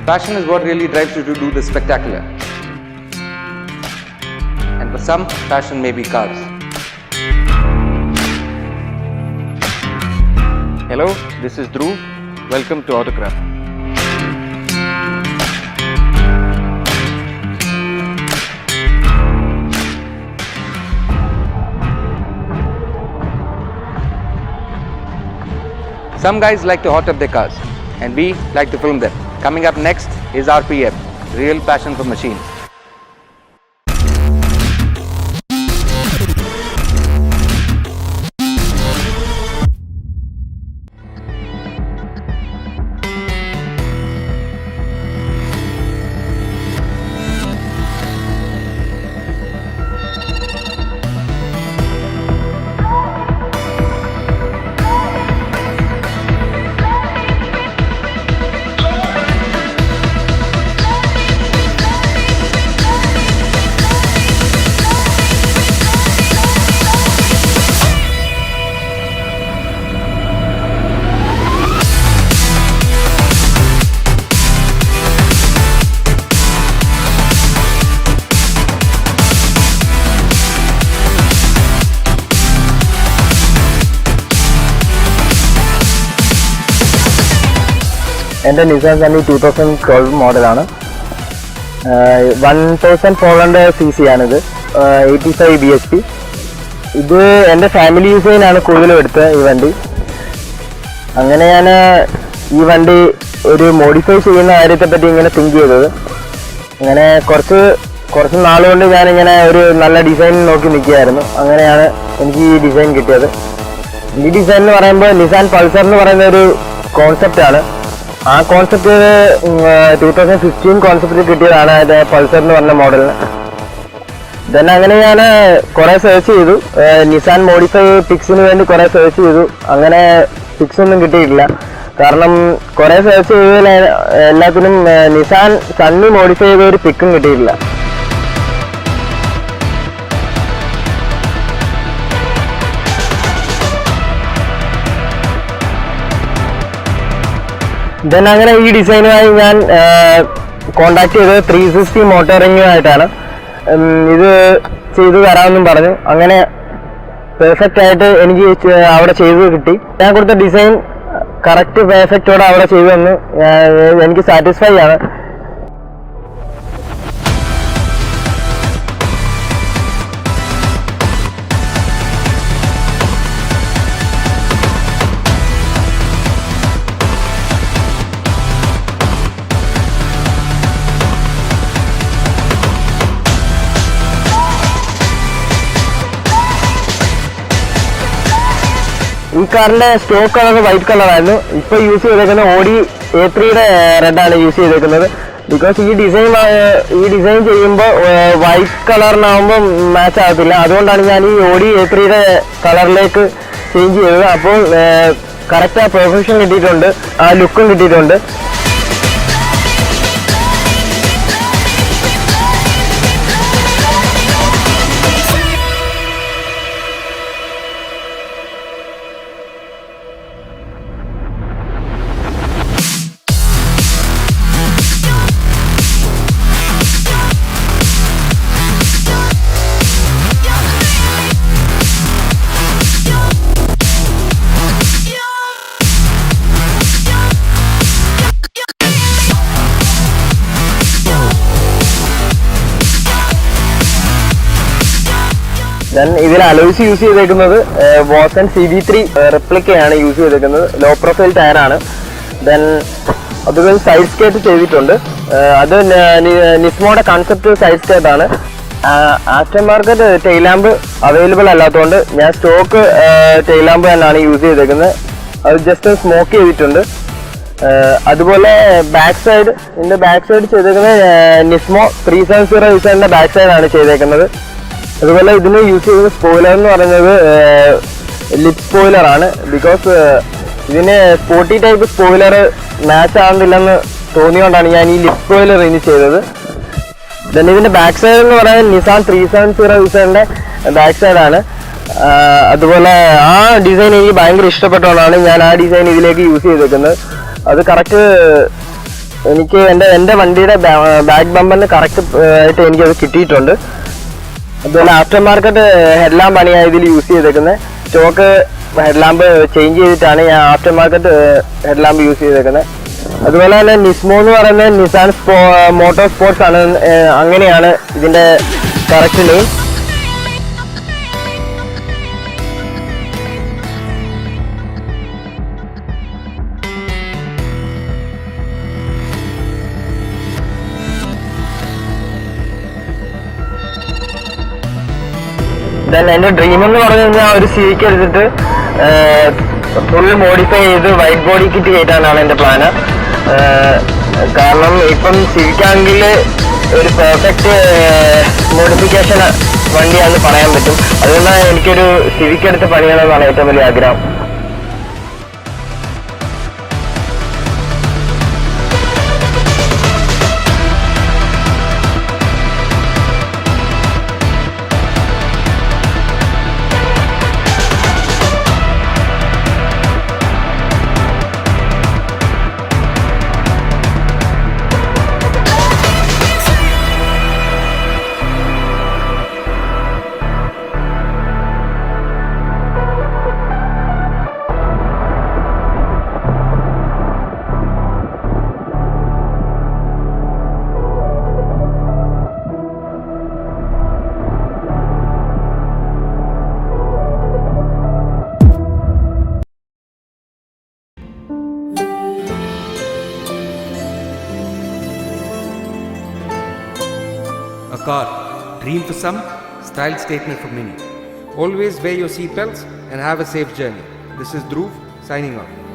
Passion is what really drives you to do the spectacular. And for some, passion may be cars. Hello, this is Dhruv. Welcome to Autocraft. Some guys like to hot up their cars, and we like to film them. Coming up next is RPM, Real Passion for Machines. എൻ്റെ Nissan Sunny 2012 മോഡലാണ്. 1400 cc ആണിത്. 85 bhp. ഇത് എൻ്റെ family യൂസിനാണ് കൂടുതലും എടുത്തത് ഈ വണ്ടി. അങ്ങനെ ഞാൻ ഈ വണ്ടി ഒരു മോഡിഫൈ ചെയ്യുന്ന കാര്യത്തെപ്പറ്റി ഇങ്ങനെ തിങ്ക് ചെയ്തത്. അങ്ങനെ കുറച്ച് നാളുകൊണ്ട് ഞാനിങ്ങനെ ഒരു നല്ല ഡിസൈൻ നോക്കി നിൽക്കുകയായിരുന്നു. അങ്ങനെയാണ് എനിക്ക് ഈ ഡിസൈൻ കിട്ടിയത്. ഈ ഡിസൈൻ എന്ന് പറയുമ്പോൾ നിസാൻ പൾസർ എന്ന് പറയുന്ന ഒരു കോൺസെപ്റ്റാണ്. ആ കോൺസെപ്റ്റ് 2015 കോൺസെപ്റ്റ് കിട്ടിയതാണ് അത് പൾസർ എന്ന് പറഞ്ഞ മോഡലിന്. ദെൻ അങ്ങനെ ഞാൻ കുറേ സെർച്ച് ചെയ്തു. നിസാൻ മോഡിഫൈ പിക്സിന് വേണ്ടി കുറേ സെർച്ച് ചെയ്തു. അങ്ങനെ പിക്സ് ഒന്നും കിട്ടിയിട്ടില്ല. കാരണം കുറേ സെർച്ച് ചെയ്തതിൽ എല്ലാത്തിനും നിസാൻ സണ്ണി മോഡിഫൈ ചെയ്ത ഒരു പിക്കും കിട്ടിയിട്ടില്ല. ദെൻ അങ്ങനെ ഈ ഡിസൈനുമായി ഞാൻ കോണ്ടാക്ട് ചെയ്തത് 360 മോട്ടോറിങ്ങുമായിട്ടാണ്. ഇത് ചെയ്തു തരാമെന്നും പറഞ്ഞു. അങ്ങനെ പെർഫെക്റ്റ് ആയിട്ട് എനിക്ക് അവിടെ ചെയ്ത് കിട്ടി. ഞാൻ കൊടുത്ത ഡിസൈൻ കറക്റ്റ് പെർഫെക്റ്റോടെ അവിടെ ചെയ്തു തന്നു. എനിക്ക് സാറ്റിസ്ഫൈ ആണ്. ഈ കാറിൻ്റെ സ്റ്റോക്ക് കളർ വൈറ്റ് കളറായിരുന്നു. ഇപ്പോൾ യൂസ് ചെയ്തേക്കുന്നത് ഓഡി A3യുടെ റെഡാണ് യൂസ് ചെയ്തേക്കുന്നത്. ബിക്കോസ് ഈ ഡിസൈൻ ചെയ്യുമ്പോൾ വൈറ്റ് കളറിനാകുമ്പോൾ മാച്ച് ആകത്തില്ല. അതുകൊണ്ടാണ് ഞാൻ ഈ ഓഡി A3യുടെ കളറിലേക്ക് ചേഞ്ച് ചെയ്തത്. അപ്പോൾ കറക്റ്റ് ആ പെർഫെക്ഷൻ കിട്ടിയിട്ടുണ്ട്, ആ ലുക്കും കിട്ടിയിട്ടുണ്ട്. ദെൻ ഇതിൽ അലോയ്സ് യൂസ് ചെയ്തേക്കുന്നത് വോസൻ CB3 റെപ്ലിക്കയാണ് യൂസ് ചെയ്തേക്കുന്നത്. ലോ പ്രൊഫൈൽ ടയറാണ്. ദെൻ അതുപോലെ സൈഡ് സ്കേറ്റ് ചെയ്തിട്ടുണ്ട്. അത് നിസ്മോയുടെ കൺസെപ്റ്റ് സൈഡ് സ്കേറ്റ് ആണ്. After market tail lamp available അല്ലാത്തതുകൊണ്ട് ഞാൻ സ്റ്റോക്ക് ടെയിൽ ലാമ്പ് തന്നെയാണ് യൂസ് ചെയ്തേക്കുന്നത്. അത് ജസ്റ്റ് സ്മോക്ക് ചെയ്തിട്ടുണ്ട്. അതുപോലെ ബാക്ക് സൈഡ് ചെയ്തേക്കുന്നത് നിസ്മോ 370 യൂസറിൻ്റെ ബാക്ക് സൈഡാണ് ചെയ്തേക്കുന്നത്. അതുപോലെ ഇതിന് യൂസ് ചെയ്യുന്ന സ്പോയിലർ എന്ന് പറയുന്നത് ലിപ് സ്പോയിലറാണ്. ബിക്കോസ് ഇതിന് സ്പോർട്ടി ടൈപ്പ് സ്പോയിലർ മാച്ച് ആകുന്നില്ലെന്ന് തോന്നിയോണ്ടാണ് ഞാൻ ഈ ലിപ് സ്പോയിലർ ഇനി ചെയ്തത്. ദെൻ ഇതിൻ്റെ ബാക്ക് സൈഡ് എന്ന് പറയുന്നത് നിസാൻ 370 യൂസറിൻ്റെ ബാക്ക് സൈഡാണ്. അതുപോലെ ആ ഡിസൈൻ എനിക്ക് ഭയങ്കര ഇഷ്ടപ്പെട്ടതുകൊണ്ടാണ് ഞാൻ ആ ഡിസൈൻ ഇതിലേക്ക് യൂസ് ചെയ്തേക്കുന്നത്. അത് കറക്റ്റ് എനിക്ക് എൻ്റെ വണ്ടിയുടെ ബാക്ക് ബമ്പറിന് കറക്റ്റ് ആയിട്ട് എനിക്കത് കിട്ടിയിട്ടുണ്ട്. അതുപോലെ ആഫ്റ്റർ മാർക്കറ്റ് ഹെഡ് ലാമ്പാണ് ഞാൻ ഇതിൽ യൂസ് ചെയ്തേക്കുന്നത്. സ്റ്റോക്ക് ഹെഡ് ലാമ്പ് ചേഞ്ച് ചെയ്തിട്ടാണ് ഞാൻ after market head lamp use ചെയ്തേക്കുന്നത്. അതുപോലെ തന്നെ നിസ്മോ എന്ന് പറയുന്നത് നിസാൻ മോട്ടോർ സ്പോർട്സ് ആണ്, അങ്ങനെയാണ് ഇതിൻ്റെ കറക്റ്റ് നെയിം. ദെൻ എൻ്റെ ഡ്രീം എന്ന് പറഞ്ഞു കഴിഞ്ഞാൽ ഒരു സിവിക്ക് എടുത്തിട്ട് ഫുൾ മോഡിഫൈ ചെയ്ത് വൈറ്റ് ബോഡി കിറ്റ് കയറ്റാനാണ് എൻ്റെ പ്ലാന്. കാരണം ഇപ്പം സിവിക്കാണെങ്കിൽ ഒരു പെർഫെക്റ്റ് മോഡിഫിക്കേഷൻ വണ്ടിയാണെന്ന് പറയാൻ പറ്റും. അതുകൊണ്ട് എനിക്കൊരു സിവിക്ക് എടുത്ത് പണിയണമെന്നാണ് ഏറ്റവും വലിയ ആഗ്രഹം. A car, dream for some, style statement for many. Always wear your seatbelts and have a safe journey. This is Dhruv signing off.